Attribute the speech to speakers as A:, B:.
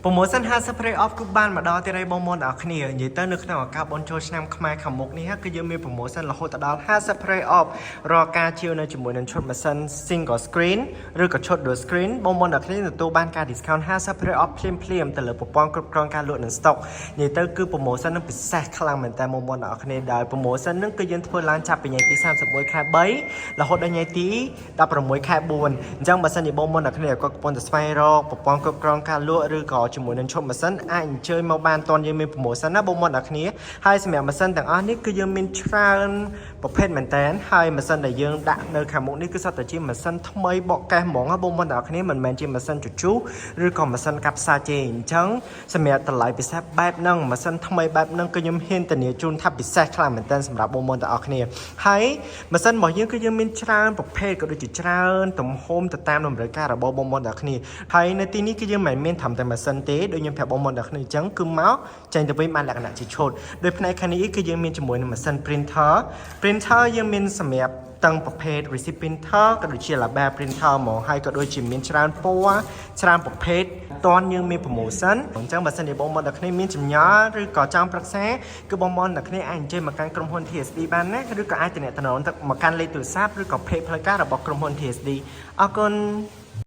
A: Promotion 50% off គឺបានមកដល់ទីរៃបងប្អូនទាំងអស់គ្នានិយាយទៅនៅក្នុងឱកាសបុណ្យចូលឆ្នាំខ្មែរខាងមុខនេះគឺយើងមាន promotion រហូតដល់ 50% off រាល់ការជាវនៅជាមួយនឹងឈុតម៉ាស៊ីន single screen ឬក៏ឈុត dual screen បងប្អូនទាំងអស់គ្នាទទួលបានការ discount 50% off ភ្លាមទៅលើប្រព័ន្ធគ្រប់គ្រងការលក់និង stock និយាយទៅគឺ promotion នឹងពិសេសខ្លាំងមែនតើបងប្អូនទាំងអស់គ្នាដោយ promotion នឹងគឺយើងធ្វើឡើងចាប់ពីថ្ងៃទី31ខែ3រហូតដល់ថ្ងៃទី16ខែ4អញ្ចឹងបើសិនជាបងប្អូនទាំងអស់គ្នាគាត់កំពុងតែស្វែងរកប្រព័ន្ធគ្រប់គ្រងការលក់ឬក៏ជាមួយនឹងឈុតម៉ាស៊ីនអាចអញ្ជើញមកបានតន់យើងមាន promotion ណាបងប្អូនទាំងគ្នាហើយសម្រាប់ម៉ាស៊ីនទាំងអស់នេះគឺយើងមានច្រើនប្រភេទមែនតើហើយម៉ាស៊ីនដែលយើងដាក់នៅខាងមុខនេះគឺសុទ្ធតែជាម៉ាស៊ីនថ្មីបកកេះហ្មងណាបងប្អូនទាំងគ្នាមិនមែនជាម៉ាស៊ីនជជុះឬក៏ម៉ាស៊ីនកាប់ផ្សាទេអញ្ចឹងសម្រាប់តម្លៃពិសេសបែបហ្នឹងម៉ាស៊ីនថ្មីបែបហ្នឹងគឺខ្ញុំហ៊ានធានាជូនថាពិសេសខ្លាំងមែនតើសម្រាប់បងប្អូនទាំងអស់គ្នាហើយម៉ាស៊ីនរបស់យើងគឺយើងមានច្រើនប្រភេទក៏ដូចជាច្រើនទំហំទៅតាមតម្រូវការរបស់បងប្អូនទាំងគ្នាហើយនៅទីនេះគឺយើងមិនមែនត្រឹមតែម៉ាស៊ីនទេដូចខ្ញុំប្រាប់បងប្អូនទាំងគ្នាអញ្ចឹងគឺមកចេញទៅវិញបានលក្ខណៈជាឈុតដោយផ្នែកខាងនេះគឺយើងមានជាមួយនឹងម៉ាស៊ីន printer យើងមានសម្រាប់ទាំងប្រភេទ receipt printer ក៏ដូចជា label printer ហ្មងហើយក៏ដូចជាមានច្រើនពណ៌ច្រើនប្រភេទតន់យើងមាន promotion អញ្ចឹងបើសិនជាបងប្អូនទាំងគ្នាមានចម្ងល់ឬក៏ចង់ប្រឹក្សាគឺបងប្អូនទាំងគ្នាអាចអញ្ជើញមកកាន់ក្រុមហ៊ុន TSD បានណាឬក៏អាចទំនាក់ទំនងទៅមកកាន់លេខទូរស័ព្ទឬក៏ page ផ្លូវការរបស់ក្រុមហ៊ុន TSD អរគុណ